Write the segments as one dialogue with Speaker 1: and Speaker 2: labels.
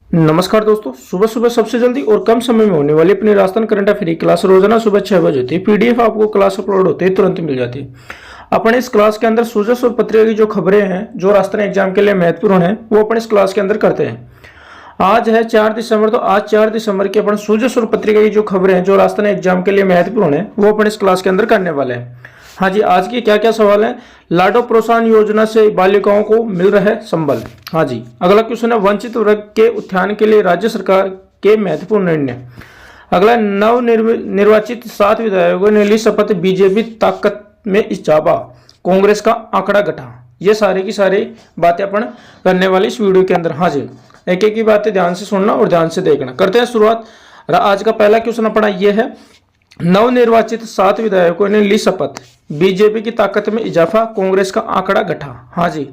Speaker 1: नमस्कार दोस्तों, सुबह सुबह सबसे जल्दी और कम समय में होने वाली अपनी राजस्थान करंट अफेयर क्लास रोजाना सुबह 6 बजे होती है। पीडीएफ आपको क्लास अपलोड होते ही तुरंत मिल जाती है। अपन इस क्लास के अंदर सूजस और पत्रिका की जो खबरें हैं जो राजस्थान एग्जाम के लिए महत्वपूर्ण है वो अपन इस क्लास के अंदर करते हैं। आज है 4 दिसंबर, तो आज 4 दिसंबर की अपन सूजस और पत्रिका की जो खबरें हैं जो राजस्थान एग्जाम के लिए महत्वपूर्ण है वो अपन इस क्लास के अंदर करने वाले हैं। हाँ जी, आज की क्या क्या सवाल है। लाडो प्रोत्साहन योजना से बालिकाओं को मिल रहा है संबल। हाँ जी, अगला क्वेश्चन है वंचित वर्ग के उत्थान के लिए राज्य सरकार के महत्वपूर्ण निर्णय। अगला नव निर्वाचित 7 विधायकों ने ली शपथ, बीजेपी ताकत में इजाफा, कांग्रेस का आंकड़ा घटा। ये सारी की सारी बातें अपन करने वाली इस वीडियो के अंदर। हाँ जी, एक एक की बातें ध्यान से सुनना और ध्यान से देखना। करते हैं शुरुआत। आज का पहला क्वेश्चन अपना ये है, नवनिर्वाचित 7 विधायकों ने ली शपथ, बीजेपी की ताकत में इजाफा, कांग्रेस का आंकड़ा घटा। हाँ जी,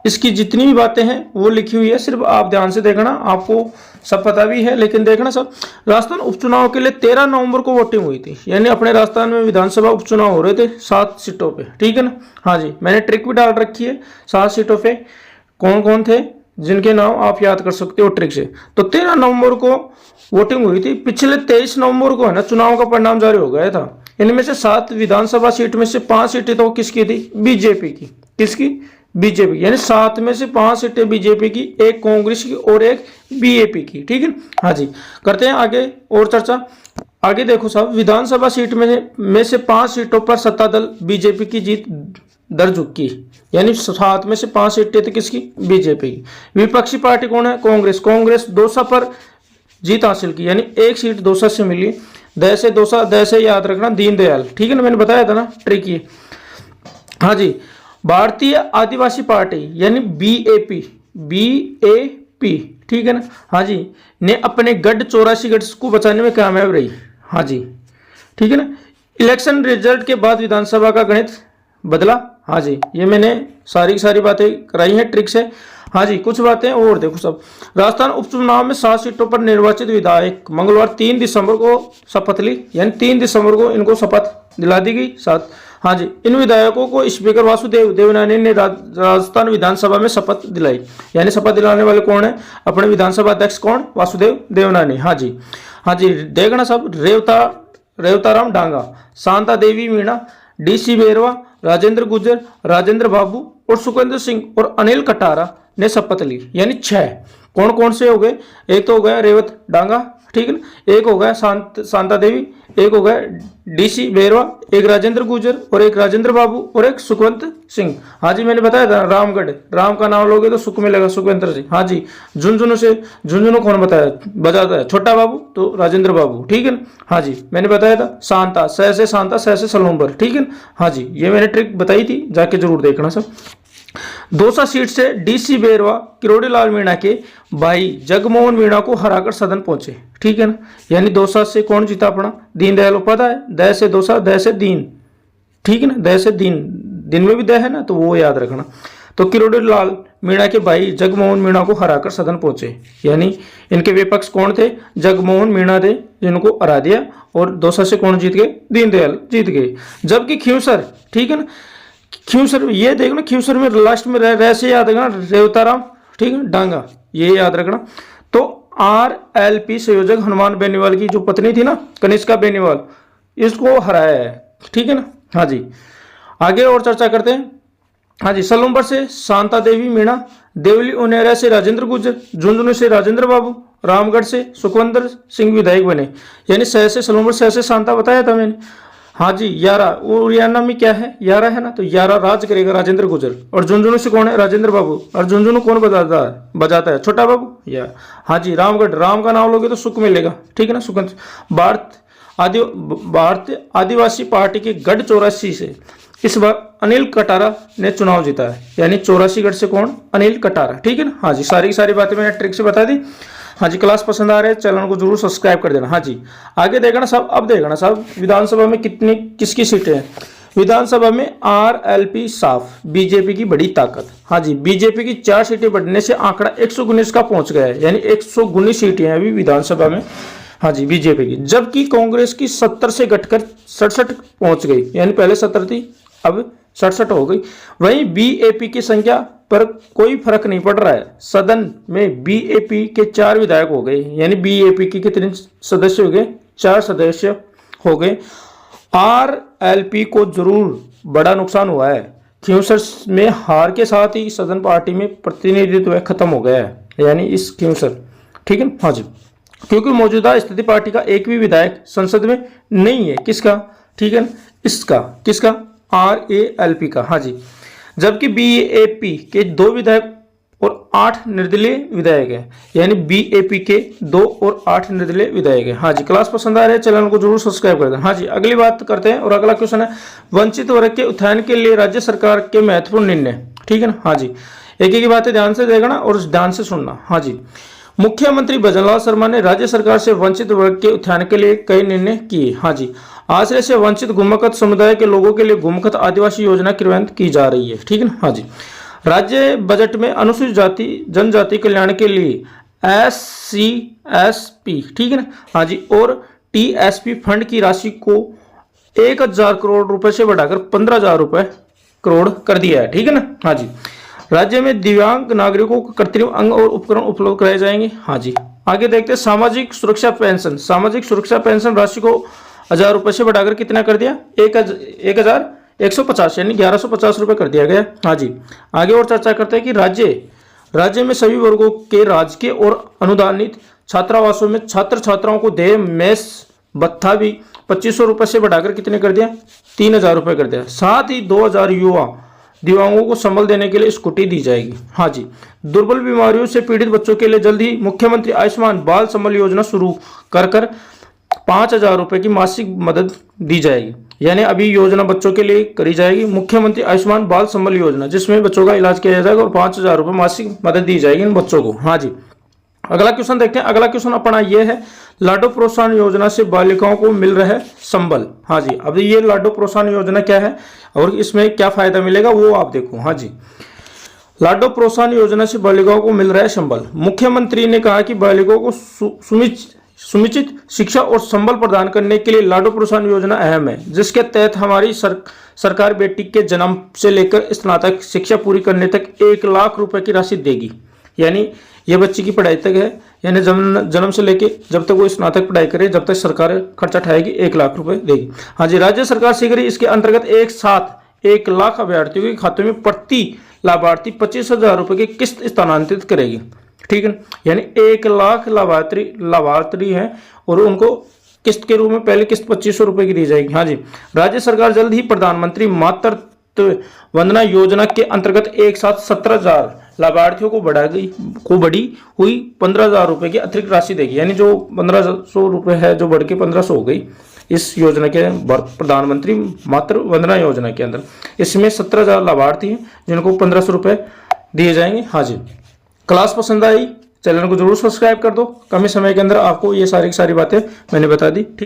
Speaker 1: इसकी जितनी भी बातें हैं वो लिखी हुई है, सिर्फ आप ध्यान से देखना। आपको सब पता भी है लेकिन देखना सब। राजस्थान उपचुनाव के लिए 13 नवंबर को वोटिंग हुई थी, यानी अपने राजस्थान में विधानसभा उपचुनाव हो रहे थे 7 सीटों पे, ठीक है ना। हाँ जी, मैंने ट्रिक भी डाल रखी है 7 सीटों पे कौन कौन थे जिनके नाम आप याद कर सकते हो ट्रिक से। तो 13 नवंबर को वोटिंग हुई थी। पिछले 23 नवंबर को है ना चुनाव का परिणाम जारी हो गया था। इनमें से 7 विधानसभा सीट में से 5 सीटें तो किसकी थी? बीजेपी की। किसकी? बीजेपी। यानी 7 में से 5 सीटें बीजेपी की, एक कांग्रेस की और एक बीएपी की, ठीक है। हाँ जी, करते हैं आगे और चर्चा। आगे देखो साहब, विधानसभा सीट में से 5 सीटों पर सत्ता दल बीजेपी की जीत दर्ज की, यानी 7 में से 5 सीटें थी किसकी? बीजेपी की। विपक्षी पार्टी कौन है? कांग्रेस। कांग्रेस दौसा पर जीत हासिल की, यानी एक सीट दौसा से मिली। दैसे दौसा, दैसे याद रखना दीनदयाल, ठीक है ना, मैंने बताया था ना ट्रिक ये। हाँ जी, भारतीय आदिवासी पार्टी यानी बीएपी, बीएपी, ठीक है ना। हाँ जी, ने अपने गढ़ 84 गढ़ को बचाने में कामयाब रही। हाँ जी, ठीक है ना। इलेक्शन रिजल्ट के बाद विधानसभा का गणित बदला। हाँ जी, ये मैंने सारी बातें कराई हैं ट्रिक से। हाँ जी, कुछ बातें और देखो सब। राजस्थान उपचुनाव में 7 सीटों पर निर्वाचित विधायक मंगलवार 3 दिसंबर को शपथ ली, यानी 3 दिसंबर को इनको शपथ दिला दी गई 7। हाँ जी, इन विधायकों को स्पीकर वासुदेव देवनानी ने राजस्थान विधानसभा में शपथ दिलाई, यानी शपथ दिलाने वाले कौन है? अपने विधानसभा अध्यक्ष कौन? वासुदेव देवनानी। हाँ जी, हाँ जी, देखना सब। रेवताराम डांगा, शांता देवी मीणा, डीसी बेरवा, राजेंद्र गुर्जर, राजेंद्र बाबू और सुखविंदर सिंह और अनिल कटारा ने शपथ ली, यानी 6। कौन कौन से हो गए? एक तो हो गया रेवत डांगा, ठीक है ना, एक हो गया शांता देवी, एक हो गया डीसी बेरवा, एक राजेंद्र गुर्जर और एक राजेंद्र बाबू और एक सुखवंत सिंह। हाँ जी, मैंने बताया था रामगढ़, राम का नाम लोगे तो सुख मिलेगा, सुखवंत सिंह। हाँ जी, झुंझुनू कौन बताया बजाता है? छोटा बाबू, तो राजेंद्र बाबू, ठीक है ना। हाँ जी, मैंने बताया था शांता, सह से सलूम्बर, ठीक है ना। हाँ जी, ये मैंने ट्रिक बताई थी, जाके जरूर देखना सब। दौसा सीट से डीसी बेरवा किरोड़ीलाल मीणा के भाई जगमोहन मीणा को हराकर सदन पहुंचे, ठीक है ना। यानी दौसा से कौन जीता? अपना दीनदयाल उपाध्याय। दय से दौसा, दय से दीन, ठीक है ना, दय से दीन, दिन में भी दय है ना, तो वो याद रखना। तो किरोड़ीलाल मीणा के भाई जगमोहन मीणा को हराकर सदन पहुंचे, यानी इनके विपक्ष कौन थे? जगमोहन मीणा थे, जिनको हरा दिया। और दौसा से कौन जीत गए? दीनदयाल जीत गए। जबकि खींवसर, ठीक है ना, खींवसर ये देखना, खींवसर में लास्ट में रह से याद रखना रेवताराम, ठीक है, डांगा, ये याद रखना। तो आरएलपी संयोजक हनुमान बेनीवाल की जो पत्नी थी ना, कनिष्का बेनीवाल, इसको हराया है, ठीक है ना। हाँ जी, आगे और चर्चा करते हैं। हाँ जी, सलूम्बर से शांता देवी मीणा, देवली उनेरा से राजेंद्र गुर्जर, झुंझुनू से राजेंद्र बाबू, रामगढ़ से सुखविंदर सिंह विधायक बने, यानी सह से सलूम्बर, सह से शांता बताया था मैंने। हाँ जी, 11 उड़ियाना में क्या है? 11 है ना, तो 11 राज करेगा राजेंद्र गुर्जर। और झुंझुनू से कौन है? राजेंद्र बाबू। और झुंझुनू कौन बजाता है? छोटा बाबू। या हाँ जी, रामगढ़, राम का नाम लोगे तो सुख मिलेगा, ठीक है ना, सुख। भारत आदिवासी पार्टी के गढ़ 84 से इस बार अनिल कटारा ने चुनाव जीता है, यानी 84 गढ़ से कौन? अनिल कटारा, ठीक है ना। हाँ जी, सारी की सारी बातें मैंने ट्रिक से बता दी। हाँ जी, क्लास पसंद आ रहे हैं चैनल को जरूर सब्सक्राइब कर देना। हाँ जी, आगे देखना साहब। अब देखना साहब, विधानसभा में किसकी सीटें हैं। विधानसभा में आरएलपी साफ, बीजेपी की बड़ी ताकत। हाँ जी, बीजेपी की 4 सीटें बढ़ने से आंकड़ा 119 का पहुंच गया है, यानी 119 सीटें हैं अभी विधानसभा में। हाँ जी, बीजेपी की। जबकि कांग्रेस की 70 से घटकर 67 पहुंच गई, यानी पहले 70 थी अब 67 हो गई। वहीं बीएपी की संख्या पर कोई फर्क नहीं पड़ रहा है। सदन में बीएपी के 4 विधायक हो गए, यानी बीएपी के कितने सदस्य हो गए? 4 सदस्य हो गए। आरएलपी को जरूर बड़ा नुकसान हुआ है। खींवसर में हार के साथ ही सदन पार्टी में प्रतिनिधित्व खत्म हो गया है, यानी इस खींवसर, ठीक है। हाँ जी, क्योंकि मौजूदा स्थिति पार्टी का एक भी विधायक संसद में नहीं है। किसका? ठीक है, इसका, किसका? आरएलपी का। हाँ जी, जबकि बीएपी के 2 विधायक और 8 निर्दलीय विधायक है, यानी बीएपी के 2 और 8 निर्दलीय विधायक है। हाँ जी, क्लास पसंद आ रहा है, चैनल को जरूर सब्सक्राइब कर दें। हाँ जी, अगली बात करते हैं और अगला क्वेश्चन है वंचित वर्ग के उत्थान के लिए राज्य सरकार के महत्वपूर्ण निर्णय, ठीक है ना। हाँ जी, एक एक बातें ध्यान से देखना और ध्यान से सुनना। हाँ जी, मुख्यमंत्री भजनलाल शर्मा ने राज्य सरकार से वंचित वर्ग के उत्थान के लिए कई निर्णय किए। हाँ जी, आश्रय से वंचित गुमकत समुदाय के लोगों के लिए गुमकत आदिवासी योजना क्रियान्वित की जा रही है, ठीक है ना। हाँ जी, राज्य बजट में अनुसूचित जाति जनजाति कल्याण के लिए SCSP, ठीक है ना। हाँ जी, और TSP फंड की राशि को 1000 करोड़ रुपए से बढ़ाकर 15,000 करोड़ कर दिया है, ठीक है ना। हाँ जी, राज्य में दिव्यांग नागरिकों को कृत्रिम अंग और उपकरण उपलब्ध कराए जाएंगे। हाँ जी, आगे देखते हैं सामाजिक सुरक्षा पेंशन। सामाजिक सुरक्षा पेंशन राशि को 1000 रुपए से बढ़ाकर कितना कर दिया? 1150, यानी 1150 रुपए कर दिया गया। हाँ जी, आगे और चर्चा करते हैं कि राज्य में सभी वर्गों के राजकीय और अनुदानित छात्रावासों में छात्र छात्राओं को देय मेस भत्ता भी 2500 रुपए से बढ़ाकर कितने कर दिया? 3000 रुपए कर दिया। साथ ही 2000 दिव्यांगों को संबल देने के लिए स्कूटी दी जाएगी। हाँ जी, दुर्बल बीमारियों से पीड़ित बच्चों के लिए जल्द ही मुख्यमंत्री आयुष्मान बाल संबल योजना शुरू कर 5000 रुपए की मासिक मदद दी जाएगी, यानी अभी योजना बच्चों के लिए करी जाएगी, मुख्यमंत्री आयुष्मान बाल संबल योजना, जिसमें बच्चों का इलाज किया जाएगा और 5000 रुपए मासिक मदद दी जाएगी इन बच्चों को। हाँ जी, अगला क्वेश्चन देखते हैं। अगला क्वेश्चन अपना ये है लाडो प्रोत्साहन योजना से बालिकाओं को मिल रहा है संबल। हाँ जी, अब ये लाडो प्रोत्साहन योजना क्या है और इसमें क्या फायदा मिलेगा वो आप देखो। हाँ जी, लाडो प्रोत्साहन योजना से बालिकाओं को मिल रहा है संबल। मुख्यमंत्री ने कहा कि बालिकाओं को समुचित शिक्षा और संबल प्रदान करने के लिए लाडो प्रोत्साहन योजना अहम है, जिसके तहत हमारी सरकार बेटी के जन्म से लेकर स्नातक शिक्षा पूरी करने तक 1 लाख रुपए की राशि देगी। यानी ये बच्ची की पढ़ाई तक है, यानी जन्म से लेके जब तक वो स्नातक पढ़ाई करे, जब तक सरकार खर्चा उठाएगी 1 लाख रुपए देगी। हाँ जी, राज्य सरकार शीघ्र ही इसके अंतर्गत एक साथ 1 लाख अभ्यर्थियों के खाते में प्रति लाभार्थी 25,000 रुपए की किस्त स्थानांतरित करेगी, ठीक है। यानी 1 लाख लाभार्थी हैं और उनको किस्त के रूप में पहले किस्त 2500 रुपए की दी जाएगी। हाँ जी, राज्य सरकार जल्द ही प्रधानमंत्री मातृत्व वंदना योजना के अंतर्गत एक साथ 17,000 लाभार्थियों को बढ़ी हुई 15,000 रुपए की अतिरिक्त राशि देगी, यानी जो 1500 रुपए है जो बढ़ के 1500 हो गई इस योजना के प्रधानमंत्री मातृ वंदना योजना के अंदर। इसमें 17,000 लाभार्थी हैं जिनको 1500 रुपए दिए जाएंगे। हाँ जी, क्लास पसंद आई, चैनल को जरूर सब्सक्राइब कर दो। कम ही समय के अंदर आपको ये सारी बातें मैंने बता दी, ठीक।